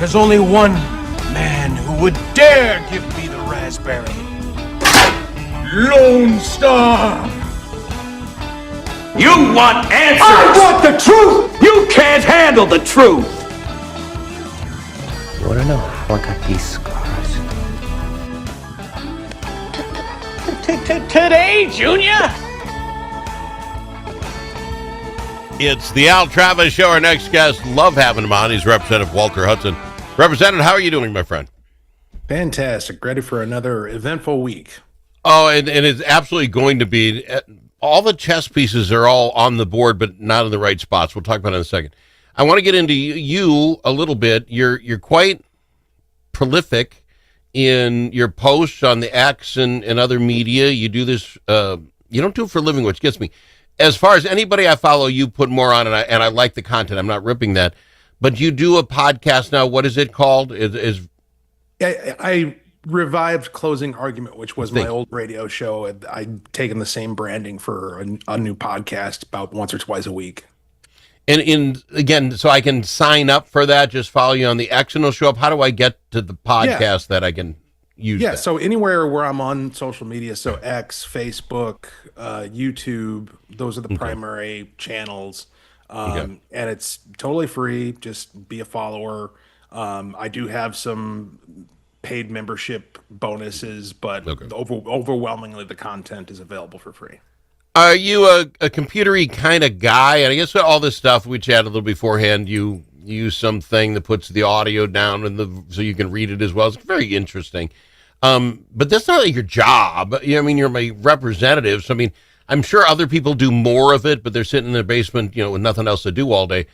There's only one man who would dare give me the raspberry. Lone Star! You want answers! I want the truth! You can't handle the truth! You wanna know how I got these scars? Today, Junior? It's the Al Travis Show. Our next guest, love having him on. He's Representative Walter Hudson. Representative, how are you doing, my friend? Fantastic. Ready for another eventful week. Oh, and it's absolutely going to be. All the chess pieces are all on the board, but not in the right spots. We'll talk about it in a second. I want to get into you a little bit. You're quite prolific in your posts on the X and other media. You do this. You don't do it for a living, which gets me. As far as anybody I follow, you put more on, and I like the content. I'm not ripping that. But you do a podcast now. What is it called? I revived Closing Argument, which was my old radio show. I'd taken the same branding for a new podcast about once or twice a week. And again, so I can sign up for that, just follow you on the X and it'll show up. How do I get to the podcast that I can use? Yeah, that? so anywhere where I'm on social media, so X, Facebook, YouTube, those are the primary channels. And it's totally free. Just be a follower. I do have some paid membership bonuses, but overwhelmingly the content is available for free. Are you a computery kind of guy? And I guess all this stuff we chatted a little beforehand, you use something that puts the audio down so you can read it as well. It's very interesting. But that's not like your job. You're my representative. So, I'm sure other people do more of it, but they're sitting in their basement, with nothing else to do all day.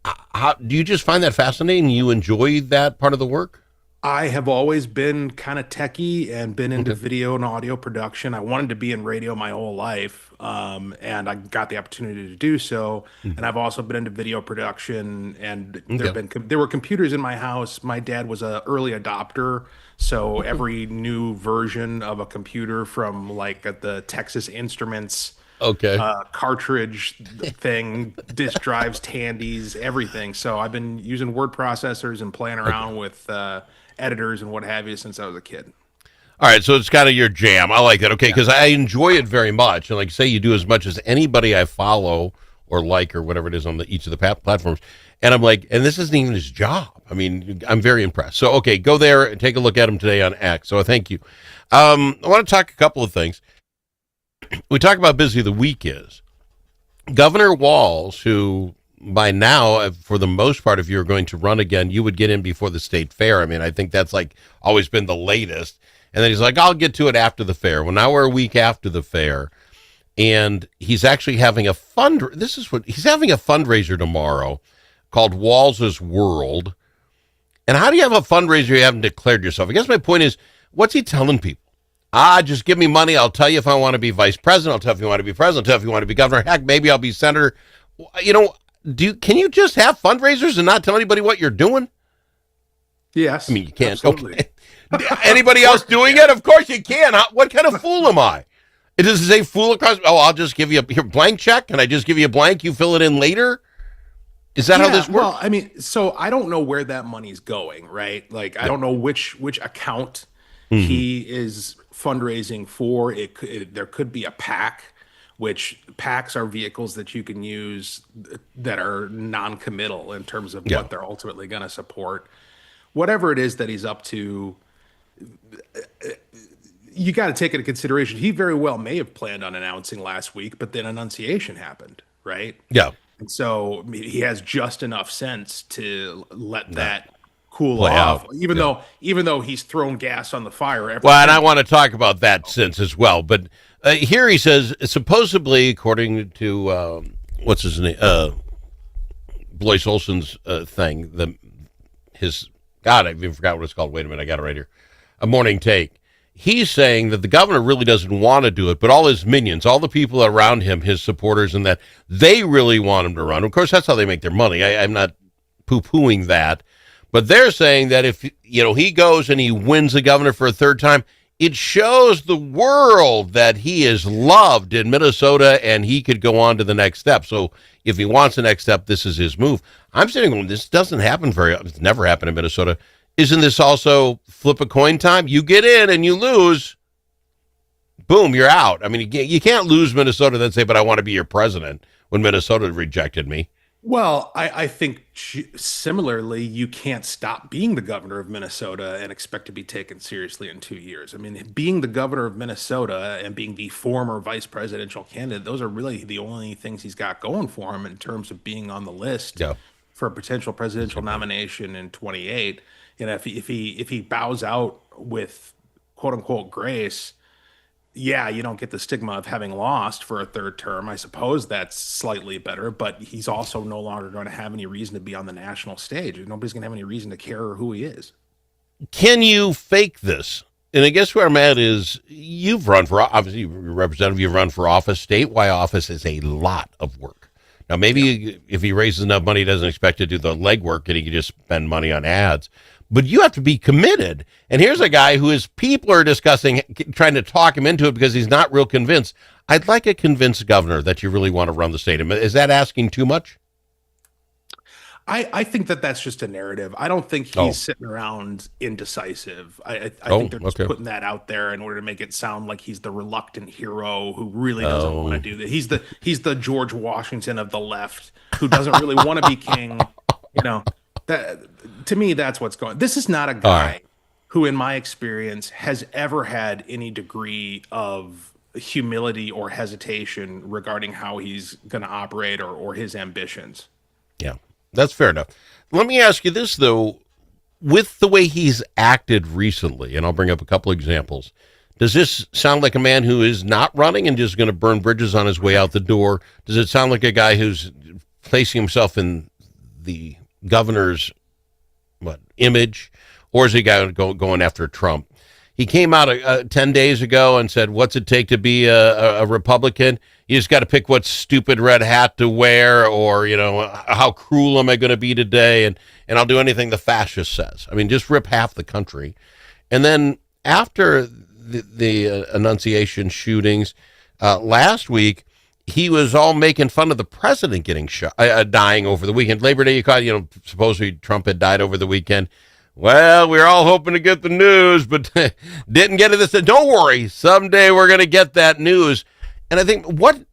How do you just find that fascinating? You enjoy that part of the work? I have always been kind of techie and been into video and audio production. I wanted to be in radio my whole life, and I got the opportunity to do so. And I've also been into video production, and there were computers in my house. My dad was an early adopter, so every new version of a computer from like the Texas Instruments cartridge thing, disk drives, Tandies, everything. So I've been using word processors and playing around with editors and what have you since I was a kid. All right, so it's kind of your jam. I like that. Okay, because I enjoy it very much. And like say, you do as much as anybody I follow or like or whatever it is on each of the platforms. And I'm like, and this isn't even his job. I'm very impressed. So, okay, go there and take a look at him today on X. So thank you. I want to talk a couple of things. We talk about how busy the week is. Governor Walz, who by now, for the most part, if you were going to run again, you would get in before the state fair. I think that's like always been the latest. And then he's like, I'll get to it after the fair. Well, now we're a week after the fair. And he's actually having he's having a fundraiser tomorrow called Walz's World. And how do you have a fundraiser you haven't declared yourself? I guess my point is, what's he telling people? Just give me money. I'll tell you if I want to be vice president. I'll tell you if you want to be president. I'll tell you if you want to be governor. Heck, maybe I'll be senator. Can you just have fundraisers and not tell anybody what you're doing? Yes. You can't. Absolutely. Okay. Anybody else doing it? Of course you can. What kind of fool am I? It doesn't say fool across. Oh, I'll just give you a blank check. Can I just give you a blank? You fill it in later? Is that how this works? Well, so I don't know where that money's going, right? Like, I don't know which account he is fundraising for. There could be a PAC, which PACs are vehicles that you can use that are non-committal in terms of what they're ultimately going to support. Whatever it is that he's up to, you got to take into consideration. He very well may have planned on announcing last week, but then Annunciation happened, right? Yeah. And so he has just enough sense to let that cool off, even though he's thrown gas on the fire. And I want to talk about that sense as well. But here he says, supposedly, according to what's his name, Blois Olson's thing, I even forgot what it's called. Wait a minute, I got it right here. A Morning Take. He's saying that the governor really doesn't want to do it, but all his minions, all the people around him, his supporters, and that they really want him to run. Of course, that's how they make their money. I'm not poo-pooing that. But they're saying that if he goes and he wins the governor for a third time, it shows the world that he is loved in Minnesota and he could go on to the next step. So if he wants the next step, this is his move. I'm sitting going, this doesn't happen it's never happened in Minnesota. Isn't this also flip a coin time? You get in and you lose. Boom, you're out. I mean, you can't lose Minnesota then say, but I want to be your president when Minnesota rejected me. Well, I think similarly, you can't stop being the governor of Minnesota and expect to be taken seriously in 2 years. I mean, being the governor of Minnesota and being the former vice presidential candidate, those are really the only things he's got going for him in terms of being on the list for a potential presidential nomination in 28. You know, if he bows out with quote unquote grace, yeah, you don't get the stigma of having lost for a third term. I suppose that's slightly better, but he's also no longer going to have any reason to be on the national stage. Nobody's going to have any reason to care who he is. Can you fake this? And I guess where I'm at is you've run for, obviously, you're a representative, you've run for office. Statewide office is a lot of work. Now, maybe if he raises enough money, he doesn't expect to do the legwork and he can just spend money on ads. But you have to be committed. And here's a guy who his people are discussing, trying to talk him into it because he's not real convinced. I'd like a convinced governor that you really want to run the state. Is that asking too much? I think that's just a narrative. I don't think he's sitting around indecisive. I think they're just putting that out there in order to make it sound like he's the reluctant hero who really doesn't want to do that. He's the George Washington of the left who doesn't really want to be king. You know, that to me, that's what's going. This is not a guy who, in my experience, has ever had any degree of humility or hesitation regarding how he's going to operate or his ambitions. Yeah. That's fair enough. Let me ask you this, though. With the way he's acted recently, and I'll bring up a couple examples, does this sound like a man who is not running and just going to burn bridges on his way out the door? Does it sound like a guy who's placing himself in the governor's image? Or is he a guy going after Trump? He came out 10 days ago and said, what's it take to be a Republican? You just got to pick what stupid red hat to wear, or, you know, how cruel am I going to be today? And I'll do anything the fascist says. I mean, just rip half the country. And then after the Annunciation shootings last week, he was all making fun of the president getting shot, dying over the weekend. Labor Day, supposedly Trump had died over the weekend. Well, we were all hoping to get the news, but didn't get it this day. Don't worry. Someday we're going to get that news. And I think what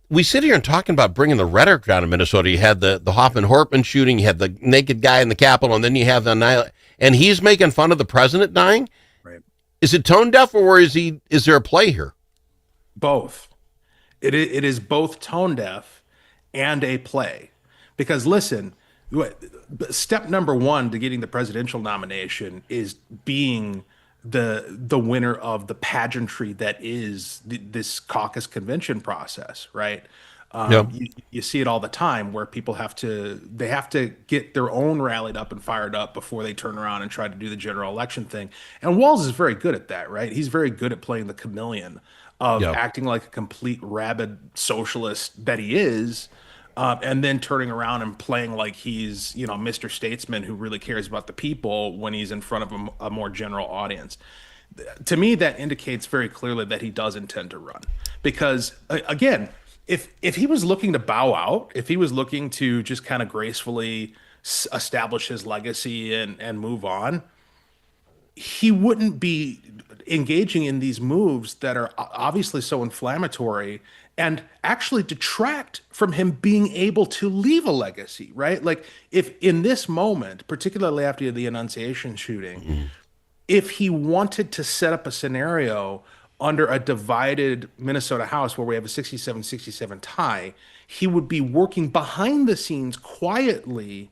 we sit here and talking about bringing the rhetoric down in Minnesota. You had the Hoffman-Hortman shooting. You had the naked guy in the Capitol, and then you have and he's making fun of the president dying. Right. Is it tone deaf, or is there a play here? Both. It is both tone deaf and a play. Because listen, step number one to getting the presidential nomination is being the winner of the pageantry that is this caucus convention process, right? You see it all the time where people have to get their own rallied up and fired up before they turn around and try to do the general election thing. And Walz is very good at that, right? He's very good at playing the chameleon of acting like a complete rabid socialist that he is. And then turning around and playing like he's, Mr. Statesman who really cares about the people when he's in front of a more general audience. To me, that indicates very clearly that he does intend to run. Because, again, if he was looking to bow out, if he was looking to just kind of gracefully establish his legacy and move on, he wouldn't be engaging in these moves that are obviously so inflammatory and actually detract from him being able to leave a legacy, right? Like if in this moment, particularly after the Annunciation shooting, if he wanted to set up a scenario under a divided Minnesota House where we have a 67-67 tie, he would be working behind the scenes quietly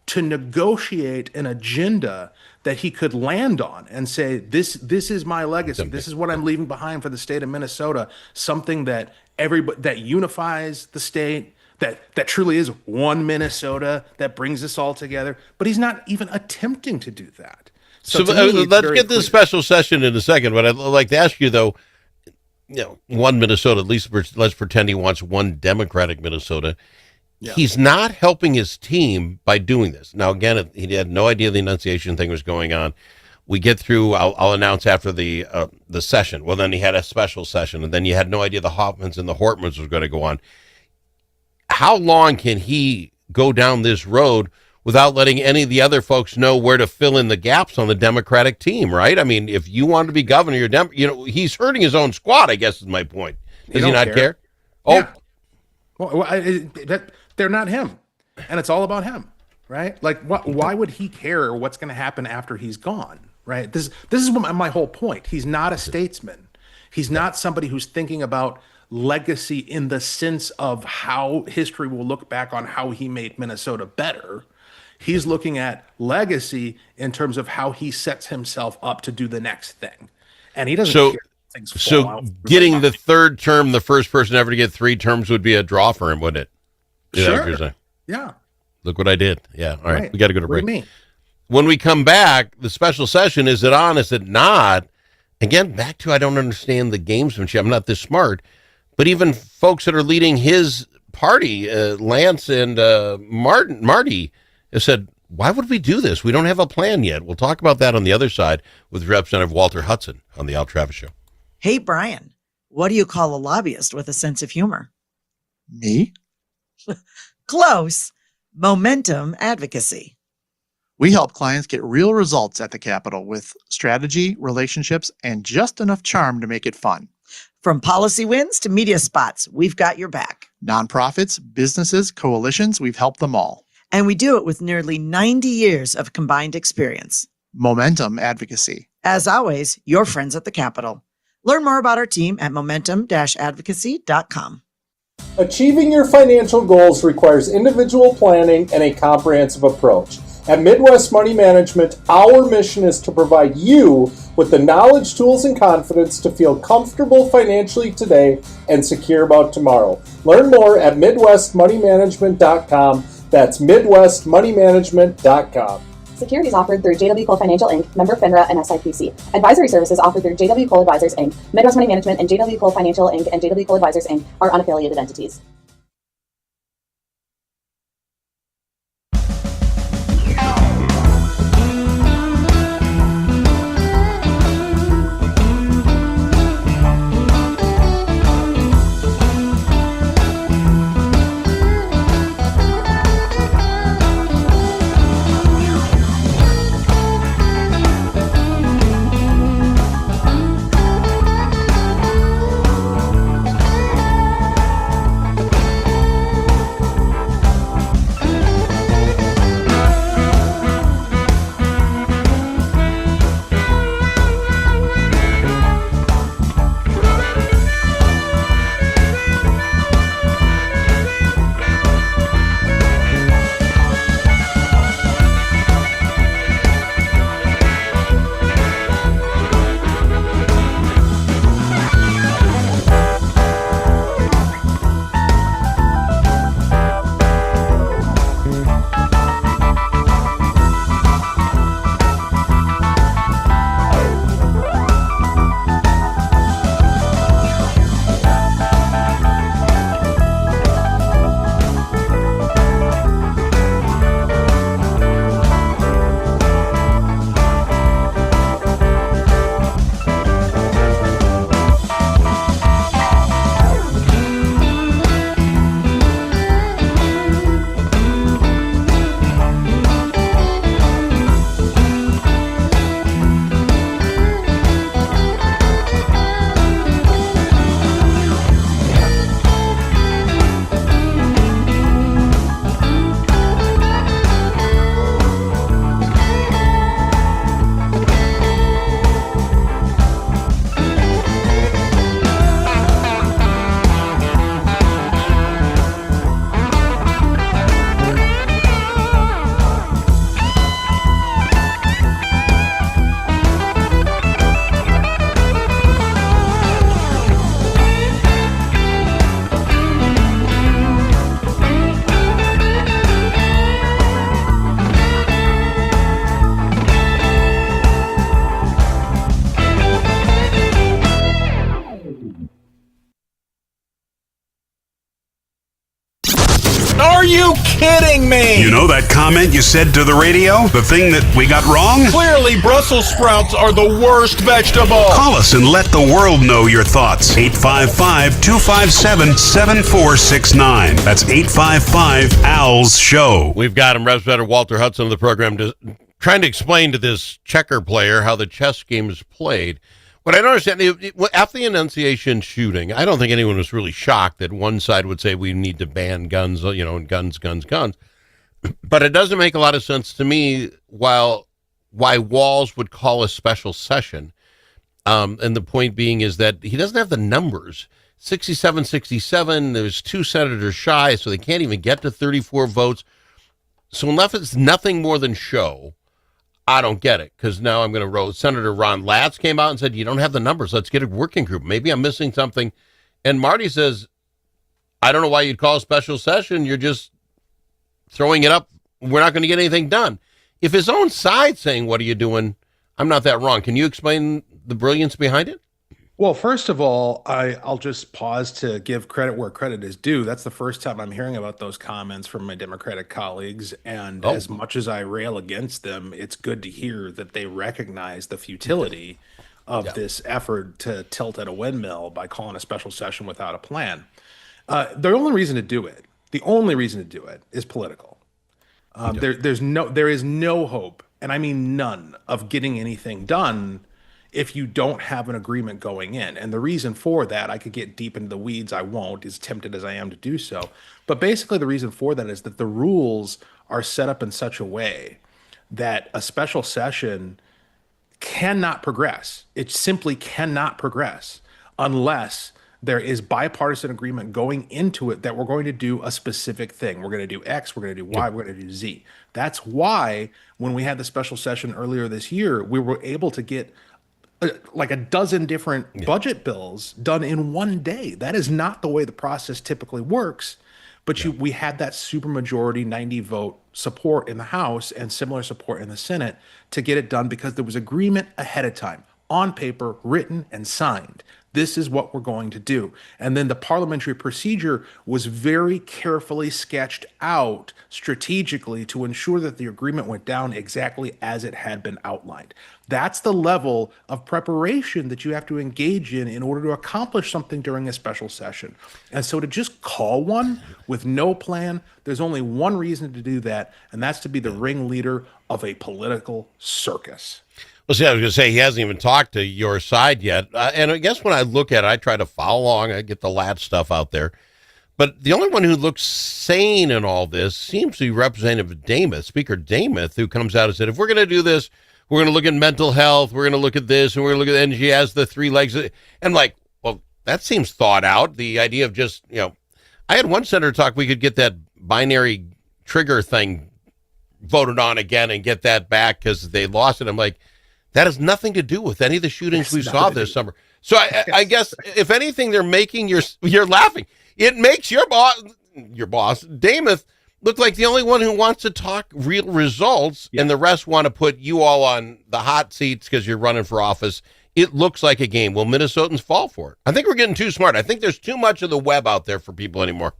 to negotiate an agenda that he could land on and say, this is my legacy. This is what I'm leaving behind for the state of Minnesota. Something that that unifies the state, that truly is one Minnesota, that brings us all together. But he's not even attempting to do that. So let's get this special session in a second. But I'd like to ask you, though, one Minnesota, at least let's pretend he wants one Democratic Minnesota. Yeah. He's not helping his team by doing this. Now, again, he had no idea the Annunciation thing was going on. we get through. I'll announce after the session. Well, then he had a special session, and then you had no idea the Hoffmans and the Hortmans was going to go on. How long can he go down this road without letting any of the other folks know where to fill in the gaps on the Democratic team? Right? I mean, if you want to be governor, he's hurting his own squad. I guess is my point. Does he not care? Oh, Yeah. Well, they're not him, and it's all about him, right? Like, why would he care what's going to happen after he's gone, right? This is my whole point. He's not a statesman. He's not somebody who's thinking about legacy in the sense of how history will look back on how he made Minnesota better. He's looking at legacy in terms of how he sets himself up to do the next thing, and he doesn't care. So getting the third term, the first person ever to get 3 terms would be a draw for him, wouldn't it? Is that what you're saying? Yeah. Look what I did. Yeah. All right. We got to go to break. What do you mean? When we come back, the special session, is it on? Is it not? Again, back to I don't understand the gamesmanship. I'm not this smart. But even folks that are leading his party, Lance and Marty, have said, why would we do this? We don't have a plan yet. We'll talk about that on the other side with Representative Walter Hudson on the Al Travis Show. Hey, Brian, what do you call a lobbyist with a sense of humor? Me? Close. Momentum advocacy. We help clients get real results at the Capitol with strategy, relationships, and just enough charm to make it fun. From policy wins to media spots, we've got your back. Nonprofits, businesses, coalitions, we've helped them all. And we do it with nearly 90 years of combined experience. Momentum advocacy. As always, your friends at the Capitol. Learn more about our team at momentum-advocacy.com. Achieving your financial goals requires individual planning and a comprehensive approach. At Midwest Money Management, our mission is to provide you with the knowledge, tools, and confidence to feel comfortable financially today and secure about tomorrow. Learn more at MidwestMoneyManagement.com. That's MidwestMoneyManagement.com. Securities offered through JW Cole Financial Inc., member FINRA and SIPC. Advisory services offered through JW Cole Advisors Inc., Midwest Money Management, and JW Cole Financial Inc. and JW Cole Advisors Inc. are unaffiliated entities. you kidding me? You know that comment you said to the radio? The thing that we got wrong? Clearly, Brussels sprouts are the worst vegetable. Call us and let the world know your thoughts. 855-257-7469. That's 855-ALS-SHOW. We've got him, Representative Walter Hudson, of the program, trying to explain to this checker player how the chess game is played. What I don't understand, after the Annunciation shooting, I don't think anyone was really shocked that one side would say we need to ban guns, and guns. But it doesn't make a lot of sense to me why Walz would call a special session. And the point being is that he doesn't have the numbers. 67, there's 2 senators shy, so they can't even get to 34 votes. So unless it's nothing more than show, I don't get it, because now I'm going to roll. Senator Ron Latz came out and said, you don't have the numbers. Let's get a working group. Maybe I'm missing something. And Marty says, I don't know why you'd call a special session. You're just throwing it up. We're not going to get anything done. If his own side's saying, what are you doing? I'm not that wrong. Can you explain the brilliance behind it? Well, first of all, I'll just pause to give credit where credit is due. That's the first time I'm hearing about those comments from my Democratic colleagues. And as much as I rail against them, it's good to hear that they recognize the futility of this effort to tilt at a windmill by calling a special session without a plan. The only reason to do it is political. There is no hope, and I mean none, of getting anything done if you don't have an agreement going in. And the reason for that, I could get deep into the weeds, I won't, as tempted as I am to do so. But basically the reason for that is that the rules are set up in such a way that a special session cannot progress. It simply cannot progress unless there is bipartisan agreement going into it that we're going to do a specific thing. We're going to do X, we're going to do Y, we're going to do Z. That's why when we had the special session earlier this year, we were able to get like a dozen different budget bills done in one day. That is not the way the process typically works. But we had that supermajority 90 vote support in the House and similar support in the Senate to get it done because there was agreement ahead of time, on paper, written and signed. This is what we're going to do. And then the parliamentary procedure was very carefully sketched out strategically to ensure that the agreement went down exactly as it had been outlined. That's the level of preparation that you have to engage in order to accomplish something during a special session. And so to just call one with no plan, there's only one reason to do that, and that's to be the ringleader of a political circus. Well, see, I was going to say, he hasn't even talked to your side yet. And I guess when I look at it, I try to follow along. I get the Lat stuff out there. But the only one who looks sane in all this seems to be Representative Demuth, Speaker Demuth, who comes out and said, if we're going to do this, we're going to look at mental health, we're going to look at this, and we're going to look at energy as the 3 legs. And like, well, that seems thought out. The idea of just, I had one senator talk, we could get that binary trigger thing voted on again and get that back because they lost it. I'm like, that has nothing to do with any of the shootings we saw this summer. So I guess if anything, they're making you're laughing. It makes your boss, Demuth, look like the only one who wants to talk real results, and the rest want to put you all on the hot seats because you're running for office. It looks like a game. Will Minnesotans fall for it? I think we're getting too smart. I think there's too much of the web out there for people anymore.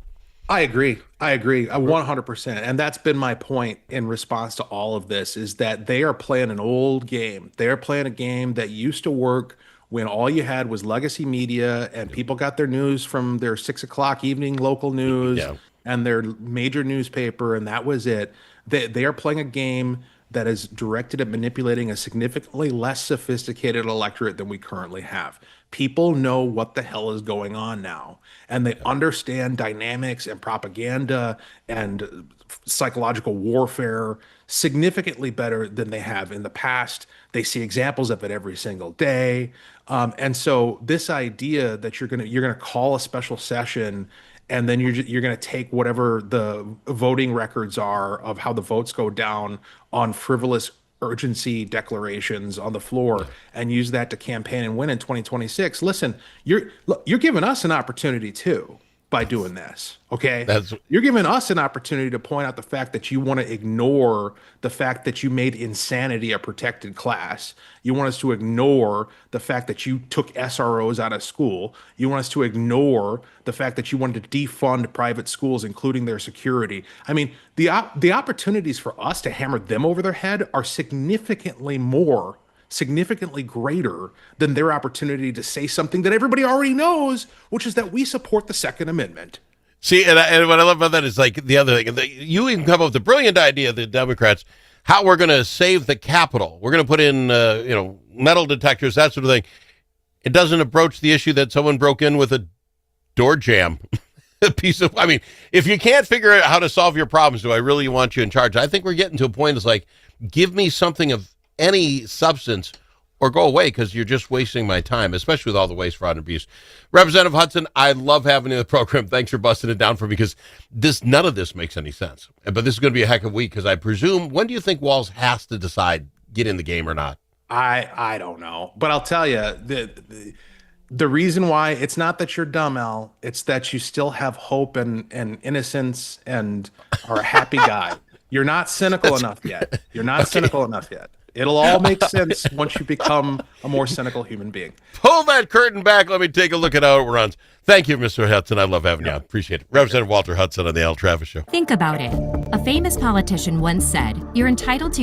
I agree. 100%. And that's been my point in response to all of this, is that they are playing an old game. They're playing a game that used to work when all you had was legacy media and people got their news from their 6 o'clock evening local news and their major newspaper, and that was it. They are playing a game that is directed at manipulating a significantly less sophisticated electorate than we currently have. People know what the hell is going on now, and they understand dynamics and propaganda and psychological warfare significantly better than they have in the past. They see examples of it every single day. And so this idea that you're gonna call a special session and then you're going to take whatever the voting records are of how the votes go down on frivolous urgency declarations on the floor and use that to campaign and win in 2026. Listen, you're giving us an opportunity too. by doing this. Okay. That's You're giving us an opportunity to point out the fact that you want to ignore the fact that you made insanity a protected class. You want us to ignore the fact that you took SROs out of school. You want us to ignore the fact that you wanted to defund private schools, including their security. I mean, the opportunities for us to hammer them over their head are significantly greater than their opportunity to say something that everybody already knows, which is that we support the Second Amendment. See, and what I love about that is like the other thing. You even come up with the brilliant idea, the Democrats, how we're going to save the Capitol. We're going to put in, metal detectors, that sort of thing. It doesn't approach the issue that someone broke in with a door jamb. A piece of, I mean, if you can't figure out how to solve your problems, do I really want you in charge? I think we're getting to a point. It's like, give me something of any substance or go away, because you're just wasting my time, especially with all the waste, fraud, and abuse. Representative Hudson, I love having you in the program. Thanks for busting it down for me, because none of this makes any sense. But this is going to be a heck of a week, because I presume, when do you think Walz has to decide, get in the game or not? I don't know, but I'll tell you, the reason why, it's not that you're dumb, Al, it's that you still have hope and innocence and are a happy guy. You're not cynical enough yet. You're not cynical enough yet. It'll all make sense once you become a more cynical human being. Pull that curtain back. Let me take a look at how it runs. Thank you, Mr. Hudson. I love having you on. Appreciate it. Representative Walter Hudson on the Al Travis Show. Think about it. A famous politician once said, "You're entitled to